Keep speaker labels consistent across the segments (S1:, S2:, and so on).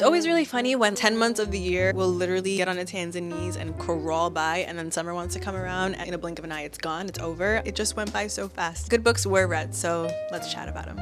S1: It's always really funny when 10 months of the year will literally get on its hands and knees and crawl by, and then summer wants to come around and in a blink of an eye it's gone, it's over. It just went by so fast. Good books were read, so let's chat about them.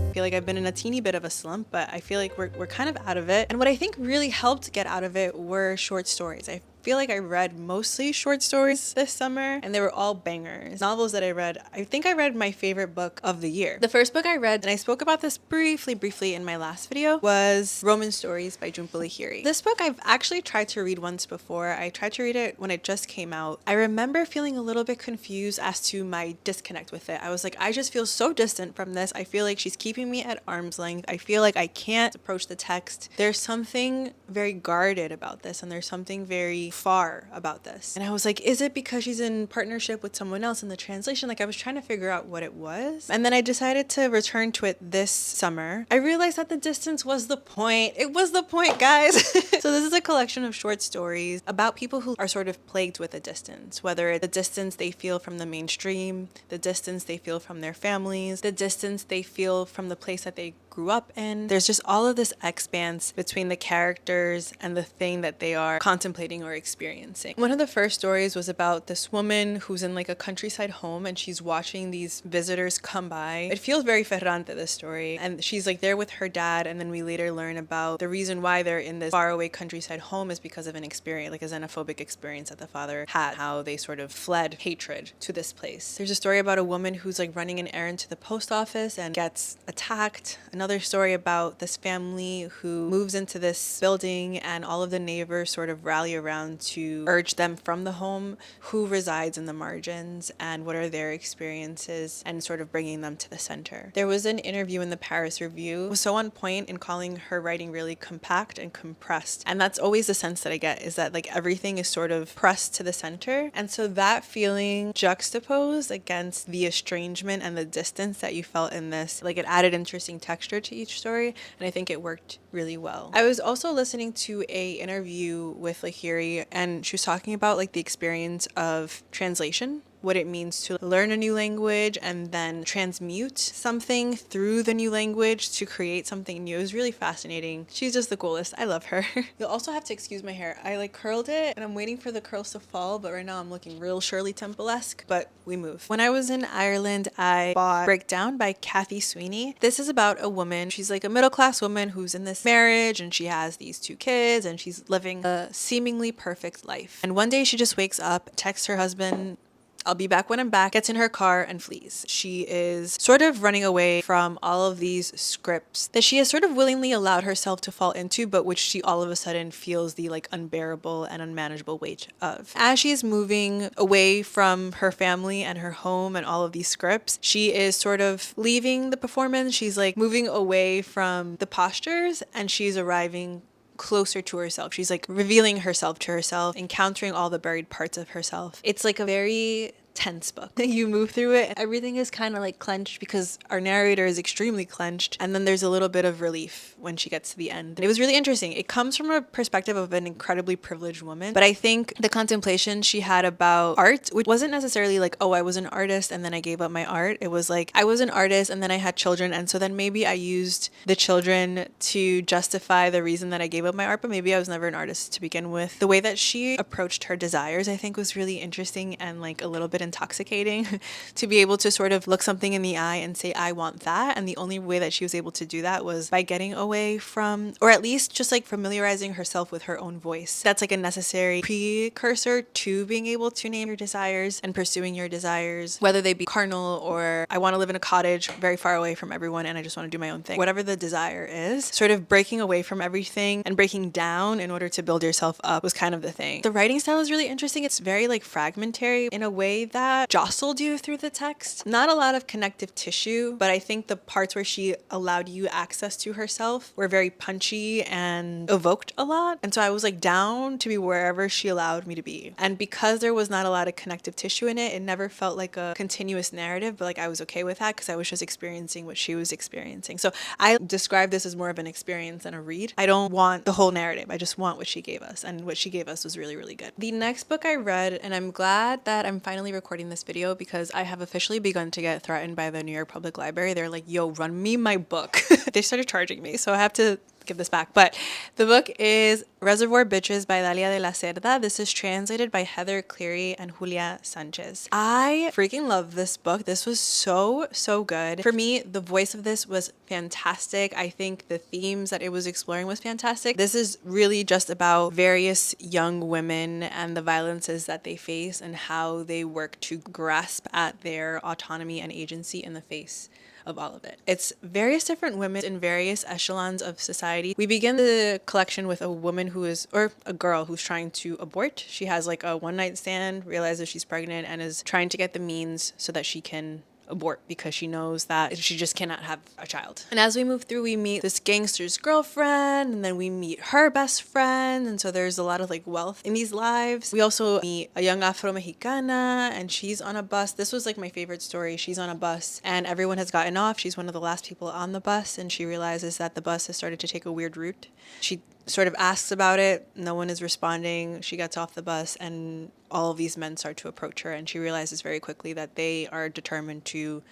S1: I feel like I've been in a teeny bit of a slump, but I feel like we're kind of out of it. And what I think really helped get out of it were short stories. I feel like I read mostly short stories this summer, and they were all bangers. Novels that I read, I think I read my favorite book of the year. The first book I read, and I spoke about this briefly in my last video, was Roman Stories by Hsieh. This book I've actually tried to read once before. I tried to read it when it just came out. I remember feeling a little bit confused as to my disconnect with it. I was like, I just feel so distant from this. I feel like she's keeping me at arm's length. I feel like I can't approach the text. There's something very guarded about this, and there's something very far about this. And I was like, is it because she's in partnership with someone else in the translation? Like, I was trying to figure out what it was. And then I decided to return to it this summer. I realized that the distance was the point. It was the point, guys. So this is a collection of short stories about people who are sort of plagued with a distance, whether it's the distance they feel from the mainstream, the distance they feel from their families, the distance they feel from the place that they grew up in. There's just all of this expanse between the characters and the thing that they are contemplating or experiencing. One of the first stories was about this woman who's in like a countryside home, and she's watching these visitors come by. It feels very Ferrante, this story, and she's like there with her dad, and then we later learn about the reason why they're in this faraway countryside home is because of an experience, like a xenophobic experience that the father had, how they sort of fled hatred to this place. There's a story about a woman who's like running an errand to the post office and gets attacked. Another story about this family who moves into this building, and all of the neighbors sort of rally around to urge them from the home who resides in the margins and what are their experiences, and sort of bringing them to the center. There was an interview in the Paris Review. It was so on point in calling her writing really compact and compressed, and that's always the sense that I get, is that like everything is sort of pressed to the center. And so that feeling juxtaposed against the estrangement and the distance that you felt in this, like it added interesting texture to each story, and I think it worked really well. I was also listening to a interview with Hsieh, and she was talking about like the experience of translation, what it means to learn a new language and then transmute something through the new language to create something new. It was really fascinating. She's just the coolest. I love her. You'll also have to excuse my hair. I like curled it and I'm waiting for the curls to fall, but right now I'm looking real Shirley Temple-esque, but we move. When I was in Ireland, I bought Breakdown by Kathy Sweeney. This is about a woman. She's like a middle-class woman who's in this marriage, and she has these 2 kids, and she's living a seemingly perfect life. And one day she just wakes up, texts her husband, "I'll be back when I'm back," gets in her car and flees. She is sort of running away from all of these scripts that she has sort of willingly allowed herself to fall into, but which she all of a sudden feels the like unbearable and unmanageable weight of. As she is moving away from her family and her home and all of these scripts, she is sort of leaving the performance. She's like moving away from the postures, and she's arriving closer to herself. She's like revealing herself to herself, encountering all the buried parts of herself. It's like a very tense book. You move through it, everything is kind of like clenched because our narrator is extremely clenched, and then there's a little bit of relief when she gets to the end. And it was really interesting. It comes from a perspective of an incredibly privileged woman, but I think the contemplation she had about art, which wasn't necessarily like, oh, I was an artist and then I gave up my art. It was like, I was an artist and then I had children, and so then maybe I used the children to justify the reason that I gave up my art, but maybe I was never an artist to begin with. The way that she approached her desires, I think, was really interesting and like a little bit intoxicating to be able to sort of look something in the eye and say, I want that. And the only way that she was able to do that was by getting away from, or at least just like familiarizing herself with her own voice. That's like a necessary precursor to being able to name your desires and pursuing your desires, whether they be carnal or I want to live in a cottage very far away from everyone and I just want to do my own thing. Whatever the desire is, sort of breaking away from everything and breaking down in order to build yourself up was kind of the thing. The writing style is really interesting. It's very like fragmentary in a way that jostled you through the text. Not a lot of connective tissue, but I think the parts where she allowed you access to herself were very punchy and evoked a lot. And so I was like down to be wherever she allowed me to be. And because there was not a lot of connective tissue in it, it never felt like a continuous narrative, but like I was okay with that because I was just experiencing what she was experiencing. So I describe this as more of an experience than a read. I don't want the whole narrative. I just want what she gave us, and what she gave us was really, really good. The next book I read, and I'm glad that I'm finally recording recording this video because I have officially begun to get threatened by the New York Public Library. They're like, yo, run me my book. They started charging me, so I have to give this back. But the book is Reservoir Bitches by Dalia de la Cerda. This is translated by Heather Cleary and Julia Sanchez. I freaking love this book. This was so good. For me, the voice of this was fantastic. I think the themes that it was exploring was fantastic. This is really just about various young women and the violences that they face and how they work to grasp at their autonomy and agency in the face of all of it. It's various different women in various echelons of society. We begin the collection with a woman or a girl who's trying to abort. She has like a one-night stand, realizes she's pregnant, and is trying to get the means so that she can abort because she knows that she just cannot have a child. And as we move through, we meet this gangster's girlfriend, and then we meet her best friend, and so there's a lot of like wealth in these lives. We also meet a young Afro-Mexicana, and she's on a bus. This was like my favorite story. She's on a bus and everyone has gotten off. She's one of the last people on the bus, and she realizes that the bus has started to take a weird route. She sort of asks about it. No one is responding. She gets off the bus and all of these men start to approach her, and she realizes very quickly that they are determined to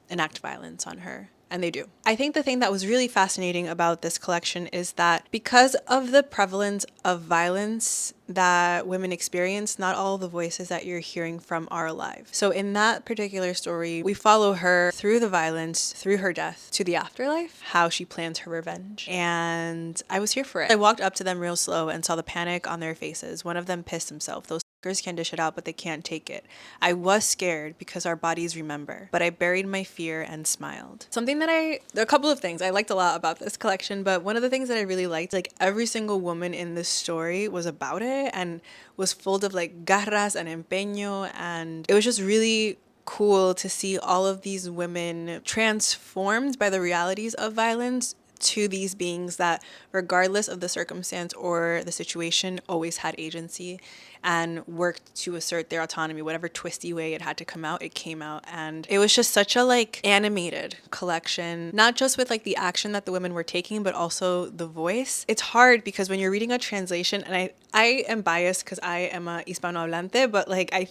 S1: enact violence on her. And they do. I think the thing that was really fascinating about this collection is that because of the prevalence of violence that women experience, not all the voices that you're hearing from are alive. So in that particular story, we follow her through the violence, through her death, to the afterlife, how she plans her revenge. And I was here for it. I walked up to them real slow and saw the panic on their faces. One of them pissed himself. Those can dish it out, but they can't take it. I was scared because our bodies remember, but I buried my fear and smiled. A couple of things I liked a lot about this collection, but one of the things that I really liked, like every single woman in this story was about it and was full of like garras and empeño, and it was just really cool to see all of these women transformed by the realities of violence to these beings that, regardless of the circumstance or the situation, always had agency and worked to assert their autonomy. Whatever twisty way it had to come out, it came out. And it was just such a like animated collection, not just with like the action that the women were taking, but also the voice. It's hard because when you're reading a translation, and I am biased because I am a Hispanohablante, but like I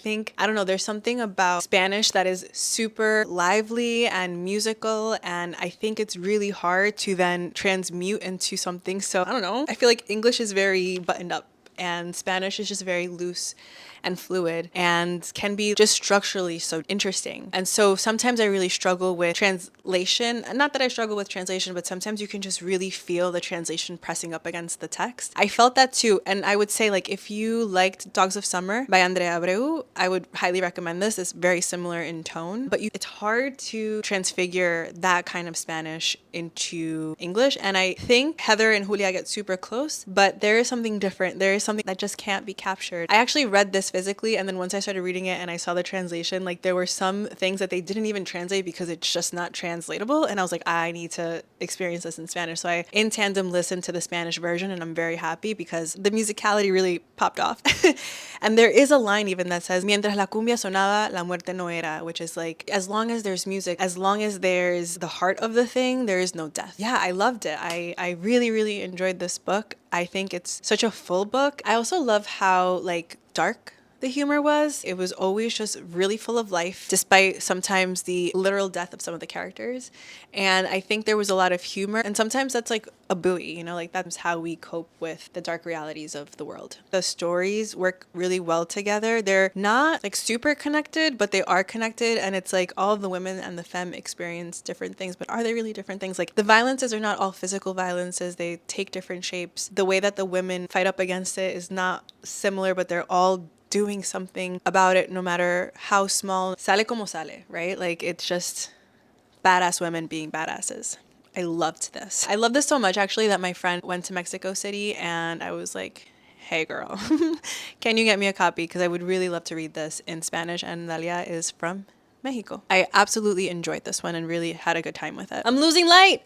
S1: don't know, there's something about Spanish that is super lively and musical, and I think it's really hard to then transmute into something. So I don't know, I feel like English is very buttoned up and Spanish is just very loose and fluid and can be just structurally so interesting. And so sometimes I really struggle with translation. Not that I struggle with translation, but sometimes you can just really feel the translation pressing up against the text. I felt that too. And I would say, like, if you liked Dogs of Summer by Andrea Abreu, I would highly recommend this. It's very similar in tone, but it's hard to transfigure that kind of Spanish into English. And I think Heather and Julia get super close, but there is something different. There is something that just can't be captured. I actually read this physically, and then once I started reading it and I saw the translation, like there were some things that they didn't even translate because it's just not translatable, and I was like, I need to experience this in Spanish. So I in tandem listened to the Spanish version, and I'm very happy because the musicality really popped off. And there is a line even that says mientras la cumbia sonaba la muerte no era, which is like, as long as there's music, as long as there's the heart of the thing, there is no death. Yeah, I loved it. I really enjoyed this book. I think it's such a full book. I also love how like dark the humor was. It was always just really full of life, despite sometimes the literal death of some of the characters. And I think there was a lot of humor, and sometimes that's like a buoy, you know, like that's how we cope with the dark realities of the world. The stories work really well together. They're not like super connected, but they are connected, and it's like all of the women and the femme experience different things, but are they really different things? Like the violences are not all physical violences, they take different shapes. The way that the women fight up against it is not similar, but they're all doing something about it, no matter how small. Sale como sale, right? Like it's just badass women being badasses. I loved this. I love this so much actually that my friend went to Mexico City, and I was like, hey girl, can you get me a copy? Because I would really love to read this in Spanish, and Dalia is from Mexico. I absolutely enjoyed this one and really had a good time with it. I'm losing light.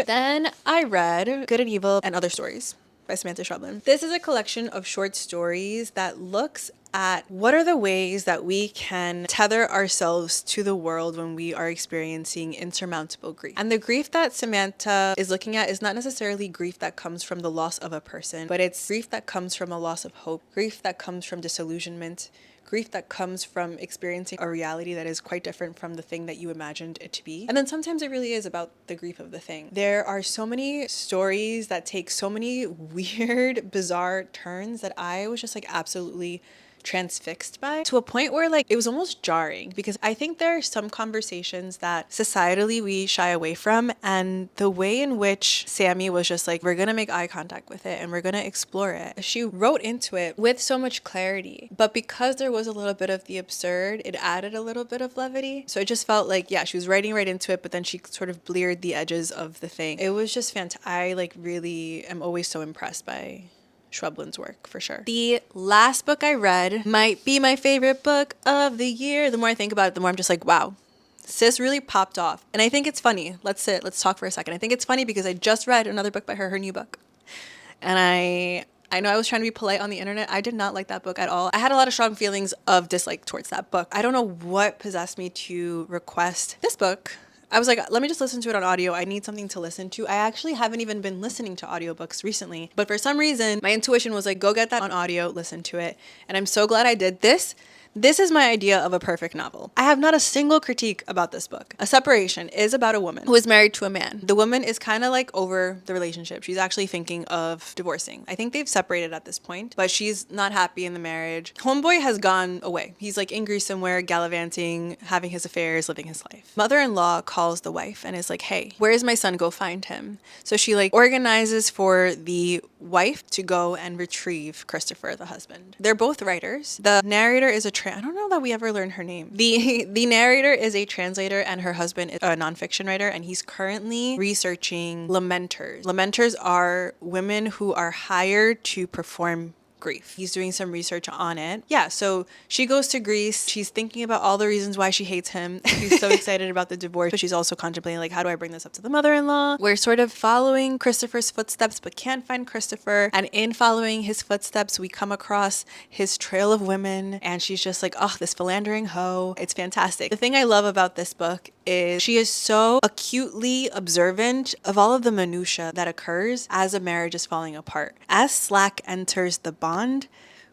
S1: Then I read Good and Evil and Other Stories by Samantha Schweblin. This is a collection of short stories that looks at what are the ways that we can tether ourselves to the world when we are experiencing insurmountable grief. And the grief that Samantha is looking at is not necessarily grief that comes from the loss of a person, but it's grief that comes from a loss of hope, grief that comes from disillusionment, grief that comes from experiencing a reality that is quite different from the thing that you imagined it to be. And then sometimes it really is about the grief of the thing. There are so many stories that take so many weird, bizarre turns that I was just like absolutely transfixed by, to a point where like it was almost jarring, because I think there are some conversations that societally we shy away from, and the way in which Sammy was just like, we're gonna make eye contact with it and we're gonna explore it, she wrote into it with so much clarity, but because there was a little bit of the absurd, it added a little bit of levity. So it just felt like, yeah, she was writing right into it, but then she sort of bleared the edges of the thing. It was just fantastic. I like really am always so impressed by Schweblin's work, for sure. The last book I read might be my favorite book of the year. The more I think about it, the more I'm just like, wow, sis really popped off. And I think it's funny. Let's talk for a second. I think it's funny because I just read another book by her new book. And I know I was trying to be polite on the internet. I did not like that book at all. I had a lot of strong feelings of dislike towards that book. I don't know what possessed me to request this book. I was like, let me just listen to it on audio. I need something to listen to. I actually haven't even been listening to audiobooks recently, but for some reason, my intuition was like, go get that on audio, listen to it. And I'm so glad I did this. This is my idea of a perfect novel. I have not a single critique about this book. A Separation is about a woman who is married to a man. The woman is kind of like over the relationship. She's actually thinking of divorcing. I think they've separated at this point, but she's not happy in the marriage. Homeboy has gone away. He's like in Greece somewhere, gallivanting, having his affairs, living his life. Mother-in-law calls the wife and is like, hey, where is my son? Go find him. So she like organizes for the wife to go and retrieve Christopher, the husband. They're both writers. The narrator is I don't know that we ever learned her name. The narrator is a translator and her husband is a nonfiction writer, and he's currently researching lamenters. Lamenters are women who are hired to perform grief. He's doing some research on it. Yeah, so she goes to Greece. She's thinking about all the reasons why she hates him. She's so excited about the divorce, but she's also contemplating like, how do I bring this up to the mother-in-law? We're sort of following Christopher's footsteps, but can't find Christopher. And in following his footsteps, we come across his trail of women, and she's just like, oh, this philandering hoe. It's fantastic. The thing I love about this book is she is so acutely observant of all of the minutia that occurs as a marriage is falling apart. As Slack enters the bond,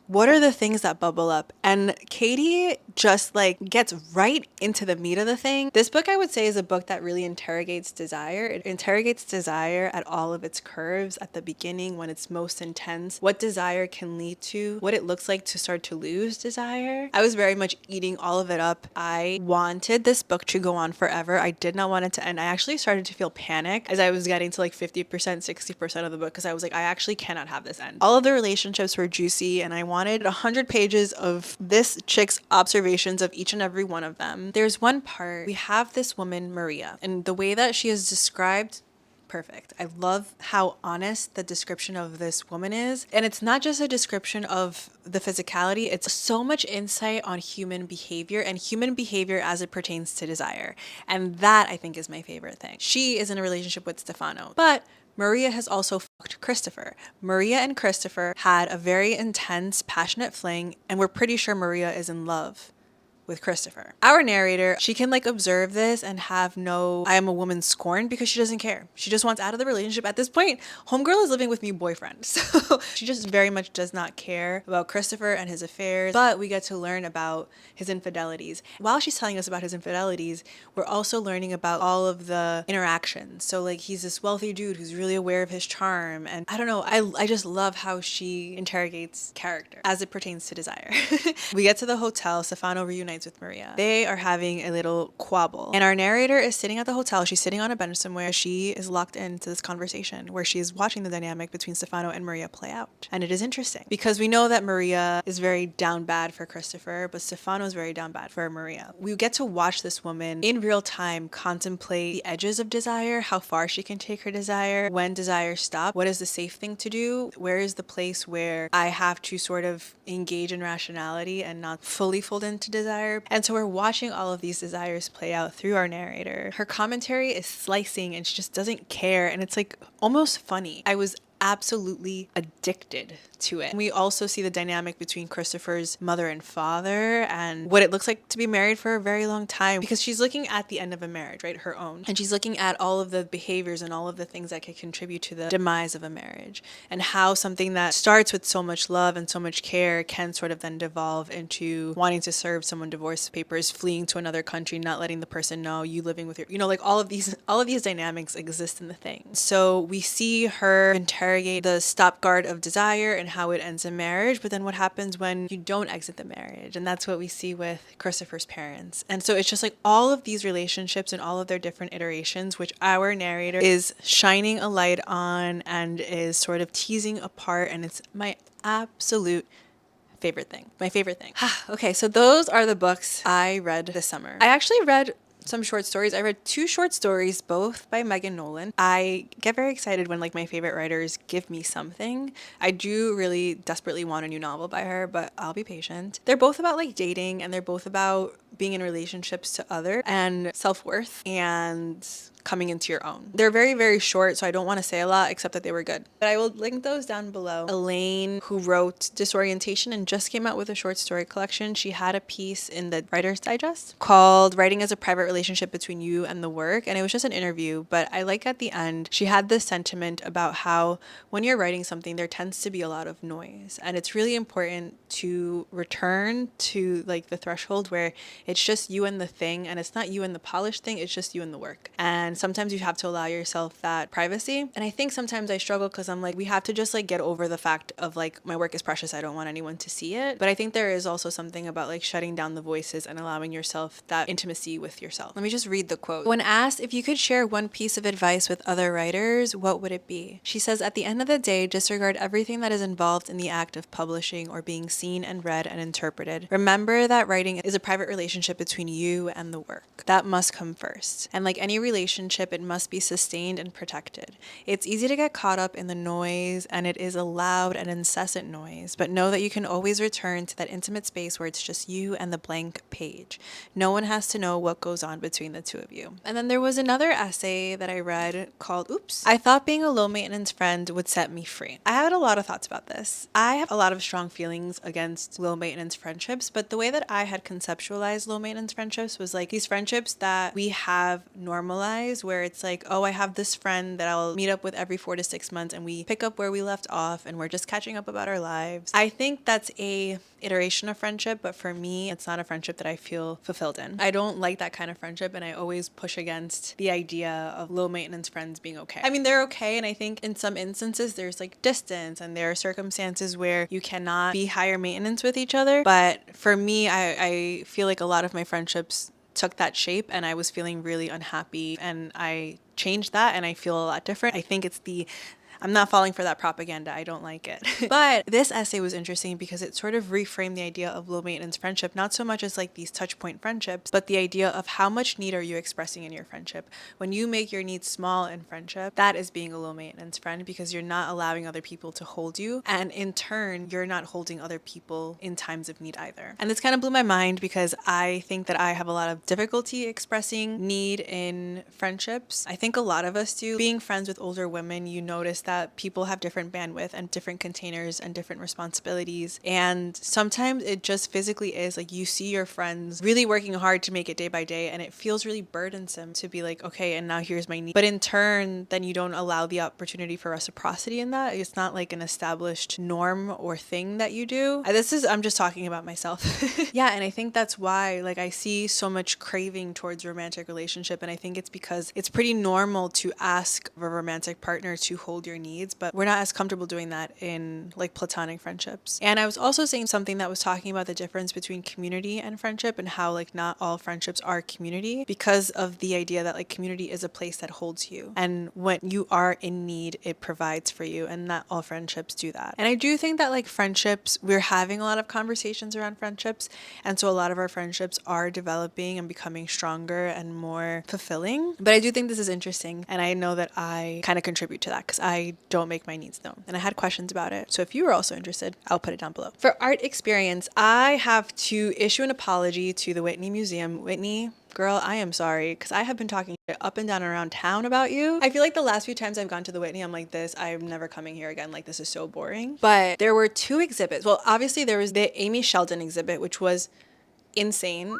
S1: what are the things that bubble up? And Katie just like gets right into the meat of the thing. This book, I would say, is a book that really interrogates desire. It interrogates desire at all of its curves, at the beginning when it's most intense, what desire can lead to, what it looks like to start to lose desire. I was very much eating all of it up. I wanted this book to go on forever. I did not want it to end. I actually started to feel panic as I was getting to like 50%, 60% of the book, because I was like, I actually cannot have this end. All of the relationships were juicy, and I wanted 100 pages of this chick's observations of each and every one of them. There's one part, we have this woman, Maria, and the way that she is described, perfect. I love how honest the description of this woman is. And it's not just a description of the physicality, it's so much insight on human behavior and human behavior as it pertains to desire. And that, I think, is my favorite thing. She is in a relationship with Stefano, but Maria has also fucked Christopher. Maria and Christopher had a very intense, passionate fling, and we're pretty sure Maria is in love with Christopher. Our narrator, she can like observe this and have no I am a woman scorn, because she doesn't care. She just wants out of the relationship. At this point, homegirl is living with me boyfriend. So she just very much does not care about Christopher and his affairs, but we get to learn about his infidelities. While she's telling us about his infidelities, we're also learning about all of the interactions. So like he's this wealthy dude who's really aware of his charm, and I don't know, I just love how she interrogates character as it pertains to desire. We get to the hotel, Stefano reunites with Maria. They are having a little quabble, and our narrator is sitting at the hotel. She's sitting on a bench somewhere. She is locked into this conversation where she is watching the dynamic between Stefano and Maria play out. And it is interesting because we know that Maria is very down bad for Christopher, but Stefano is very down bad for Maria. We get to watch this woman in real time contemplate the edges of desire, how far she can take her desire, when desire stops, what is the safe thing to do, where is the place where I have to sort of engage in rationality and not fully fold into desire. And so we're watching all of these desires play out through our narrator. Her commentary is slicing and she just doesn't care, and it's like almost funny. I was absolutely addicted to it. We also see the dynamic between Christopher's mother and father and what it looks like to be married for a very long time, because she's looking at the end of a marriage, right? Her own. And she's looking at all of the behaviors and all of the things that could contribute to the demise of a marriage, and how something that starts with so much love and so much care can sort of then devolve into wanting to serve someone divorce papers, fleeing to another country, not letting the person know, you living with your, like all of these dynamics exist in the thing. So we see her interrogate the stop guard of desire and how it ends in marriage, but then what happens when you don't exit the marriage? And that's what we see with Christopher's parents. And so it's just like all of these relationships and all of their different iterations, which our narrator is shining a light on and is sort of teasing apart, and it's my absolute favorite thing. My favorite thing. Okay, so those are the books I read this summer. I actually read some short stories. I read 2 short stories, both by Megan Nolan. I get very excited when like my favorite writers give me something. I do really desperately want a new novel by her, but I'll be patient. They're both about like dating, and they're both about being in relationships to others and self-worth and coming into your own. They're very, very short, so I don't want to say a lot except that they were good. But I will link those down below. Elaine, who wrote Disorientation and just came out with a short story collection, she had a piece in the Writer's Digest called Writing as a Private Relationship Between You and the Work, and it was just an interview, but I like at the end, she had this sentiment about how when you're writing something, there tends to be a lot of noise, and it's really important to return to like the threshold where it's just you and the thing, and it's not you and the polished thing, it's just you and the work. And sometimes you have to allow yourself that privacy. And I think sometimes I struggle because I'm like, we have to just like get over the fact of like, my work is precious, I don't want anyone to see it. But I think there is also something about like shutting down the voices and allowing yourself that intimacy with yourself. Let me just read the quote. When asked if you could share one piece of advice with other writers, what would it be? She says, at the end of the day, disregard everything that is involved in the act of publishing or being seen and read and interpreted. Remember that writing is a private relationship between you and the work. That must come first. And like any relationship, it must be sustained and protected. It's easy to get caught up in the noise, and it is a loud and incessant noise, but know that you can always return to that intimate space where it's just you and the blank page. No one has to know what goes on between the two of you. And then there was another essay that I read called Oops, I Thought Being a Low Maintenance Friend Would Set Me Free. I had a lot of thoughts about this. I have a lot of strong feelings against low maintenance friendships, but the way that I had conceptualized low maintenance friendships was like these friendships that we have normalized, where it's like, oh, I have this friend that I'll meet up with every 4 to 6 months, and we pick up where we left off, and we're just catching up about our lives. I think that's a iteration of friendship, but for me, it's not a friendship that I feel fulfilled in. I don't like that kind of friendship, and I always push against the idea of low maintenance friends being okay. I mean, they're okay, and I think in some instances there's like distance, and there are circumstances where you cannot be higher maintenance with each other. But for me, I feel like a lot of my friendships took that shape, and I was feeling really unhappy, and I changed that, and I feel a lot different. I think it's I'm not falling for that propaganda. I don't like it. But this essay was interesting because it sort of reframed the idea of low maintenance friendship, not so much as like these touch point friendships, but the idea of how much need are you expressing in your friendship. When you make your needs small in friendship, that is being a low maintenance friend, because you're not allowing other people to hold you. And in turn, you're not holding other people in times of need either. And this kind of blew my mind because I think that I have a lot of difficulty expressing need in friendships. I think a lot of us do. Being friends with older women, you notice that people have different bandwidth and different containers and different responsibilities. And sometimes it just physically is like you see your friends really working hard to make it day by day, and it feels really burdensome to be like, okay, and now here's my need. But in turn, then you don't allow the opportunity for reciprocity in that. It's not like an established norm or thing that you do. I'm just talking about myself. Yeah, and I think that's why like I see so much craving towards romantic relationship, and I think it's because it's pretty normal to ask a romantic partner to hold your needs, but we're not as comfortable doing that in like platonic friendships. And I was also saying something that was talking about the difference between community and friendship, and how like not all friendships are community, because of the idea that like community is a place that holds you, and when you are in need, it provides for you, and not all friendships do that. And I do think that like friendships, we're having a lot of conversations around friendships, and so a lot of our friendships are developing and becoming stronger and more fulfilling. But I do think this is interesting, and I know that I kind of contribute to that because I don't make my needs known, and I had questions about it. So if you were also interested, I'll put it down below. For art experience, I have to issue an apology to the Whitney Museum. Whitney, girl, I am sorry, because I have been talking up and down around town about you. I feel like the last few times I've gone to the Whitney, I'm like this, I'm never coming here again. Like, this is so boring. But there were two exhibits. Well, obviously there was the Amy Sheldon exhibit, which was insane.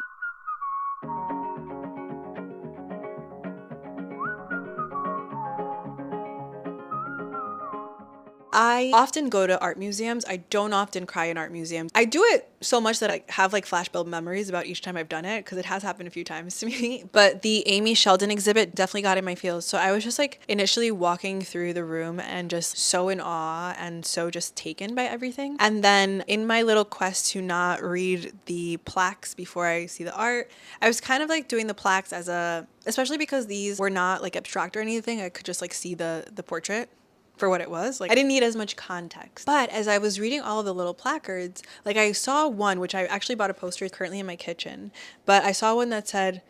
S1: I often go to art museums. I don't often cry in art museums. I do it so much that I have like flashbulb memories about each time I've done it, because it has happened a few times to me. But the Amy Sheldon exhibit definitely got in my feels. So I was just like initially walking through the room and just so in awe and so just taken by everything. And then in my little quest to not read the plaques before I see the art, I was kind of like doing the plaques as a, especially because these were not like abstract or anything. I could just like see the portrait for what it was. Like, I didn't need as much context. But as I was reading all of the little placards, like I saw one, which I actually bought a poster currently in my kitchen, but I saw one that said,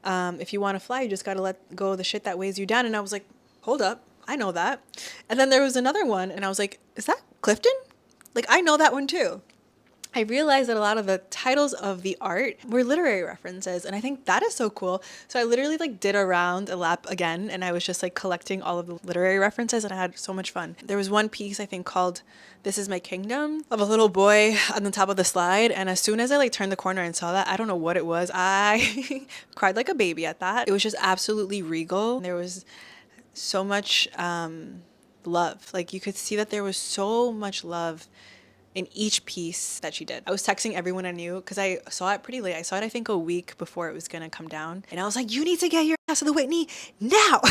S1: if you want to fly, you just got to let go of the shit that weighs you down. And I was like, hold up, I know that. And then there was another one and I was like, is that Clifton? Like, I know that one too. I realized that a lot of the titles of the art were literary references, and I think that is so cool. So I literally like did a lap again, and I was just like collecting all of the literary references, and I had so much fun. There was one piece I think called "This Is My Kingdom" of a little boy on the top of the slide, and as soon as I like turned the corner and saw that, I don't know what it was, I cried like a baby at that. It was just absolutely regal. There was so much love. Like, you could see that there was so much love in each piece that she did. I was texting everyone I knew because I saw it pretty late. I saw it, I think, a week before it was gonna come down. And I was like, you need to get your ass to the Whitney now.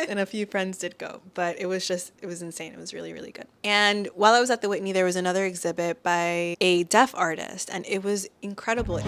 S1: And a few friends did go, but it was insane. It was really, really good. And while I was at the Whitney, there was another exhibit by a deaf artist, and it was incredible.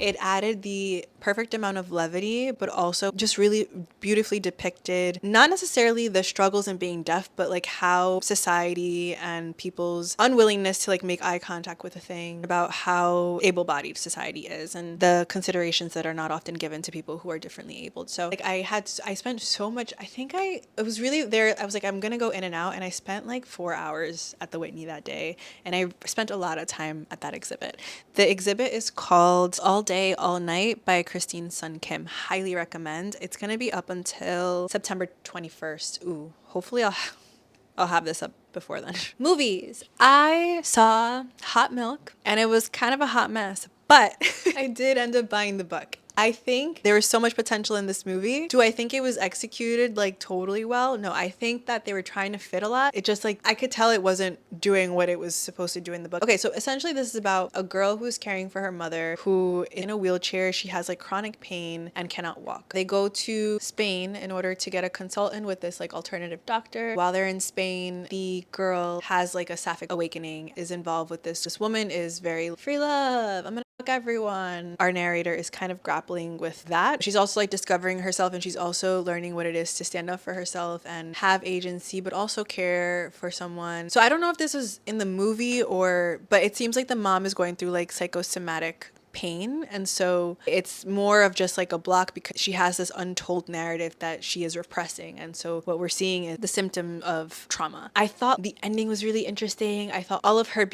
S1: It added the perfect amount of levity, but also just really beautifully depicted, not necessarily the struggles in being deaf, but like how society and people's unwillingness to like make eye contact with a thing, about how able-bodied society is and the considerations that are not often given to people who are differently abled. So like I spent so much, it was really there. I was like, I'm gonna go in and out, and I spent like 4 hours at the Whitney that day, and I spent a lot of time at that exhibit. The exhibit is called All Day, All Night by Christine Sun Kim. Highly recommend. It's going to be up until September 21st. Ooh, hopefully I'll have this up before then. Movies. I saw Hot Milk, and it was kind of a hot mess, but I did end up buying the book. I think there was so much potential in this movie. Do I think it was executed like totally well? No, I think that they were trying to fit a lot. It just like, I could tell it wasn't doing what it was supposed to do in the book. Okay, so essentially this is about a girl who's caring for her mother, who in a wheelchair, she has like chronic pain and cannot walk. They go to Spain in order to get a consultant with this like alternative doctor. While they're in Spain, the girl has like a sapphic awakening, is involved with this woman is very free love, I'm gonna fuck everyone. Our narrator is kind of grappling with that. She's also like discovering herself, and she's also learning what it is to stand up for herself and have agency, but also care for someone. So I don't know if this was in the movie but it seems like the mom is going through like psychosomatic pain, and so it's more of just like a block because she has this untold narrative that she is repressing, and so what we're seeing is the symptom of trauma. I thought the ending was really interesting. I thought all of her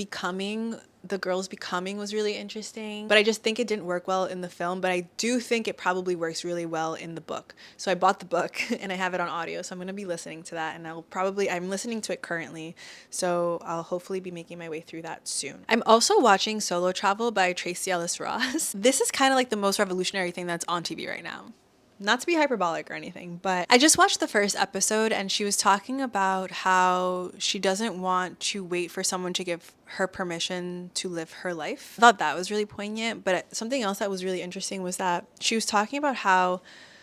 S1: the girl's becoming was really interesting, but I just think it didn't work well in the film, but I do think it probably works really well in the book. So I bought the book and I have it on audio, so I'm going to be listening to that, and I'm listening to it currently, so I'll hopefully be making my way through that soon. I'm also watching Solo Travel by Traci Ellis Ross. This is kind of like the most revolutionary thing that's on TV right now. Not to be hyperbolic or anything, but I just watched the first episode, and she was talking about how she doesn't want to wait for someone to give her permission to live her life. I thought that was really poignant, but something else that was really interesting was that she was talking about how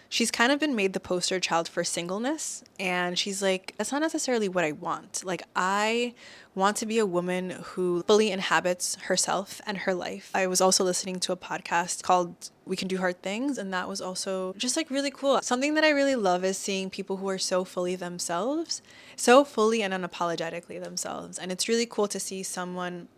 S1: she's kind of been made the poster child for singleness, and she's like, that's not necessarily what I want. Like, I want to be a woman who fully inhabits herself and her life. I was also listening to a podcast called We Can Do Hard Things, and that was also just like really cool. Something that I really love is seeing people who are so fully themselves, so fully and unapologetically themselves. And it's really cool to see someone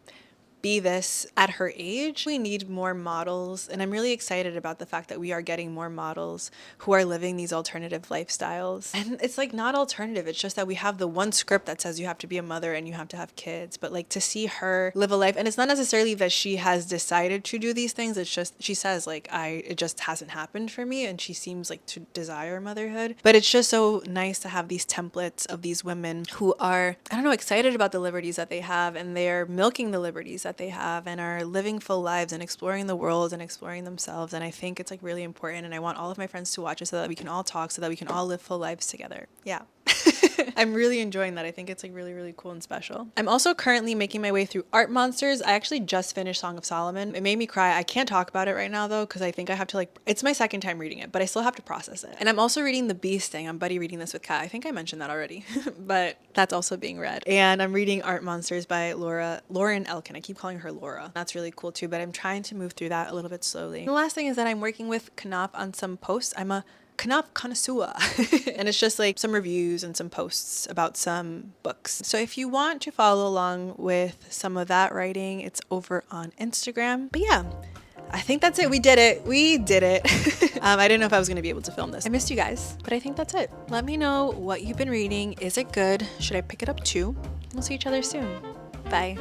S1: be this at her age. We need more models, and I'm really excited about the fact that we are getting more models who are living these alternative lifestyles. And it's like not alternative, it's just that we have the one script that says you have to be a mother and you have to have kids, but like to see her live a life, and it's not necessarily that she has decided to do these things, it's just she says like it just hasn't happened for me, and she seems like to desire motherhood. But it's just so nice to have these templates of these women who are, I don't know, excited about the liberties that they have, and they're milking the liberties that they have and are living full lives and exploring the world and exploring themselves. And I think it's like really important, and I want all of my friends to watch it so that we can all talk, so that we can all live full lives together. Yeah. I'm really enjoying that. I think it's like really, really cool and special. I'm also currently making my way through Art Monsters. I actually just finished Song of Solomon. It made me cry. I can't talk about it right now though, because I think I have to like, it's my second time reading it, but I still have to process it. And I'm also reading The Beast Thing. I'm buddy reading this with Kat. I think I mentioned that already, but that's also being read. And I'm reading Art Monsters by Lauren Elkin. I keep calling her Laura. That's really cool too, but I'm trying to move through that a little bit slowly. And the last thing is that I'm working with Knopf on some posts. I'm a Knopf connoisseur and it's just like some reviews and some posts about some books. So if you want to follow along with some of that writing, it's over on Instagram. But yeah, I think that's it. We did it. We did it. I didn't know if I was going to be able to film this. I missed you guys, but I think that's it. Let me know what you've been reading. Is it good? Should I pick it up too? We'll see each other soon. Bye.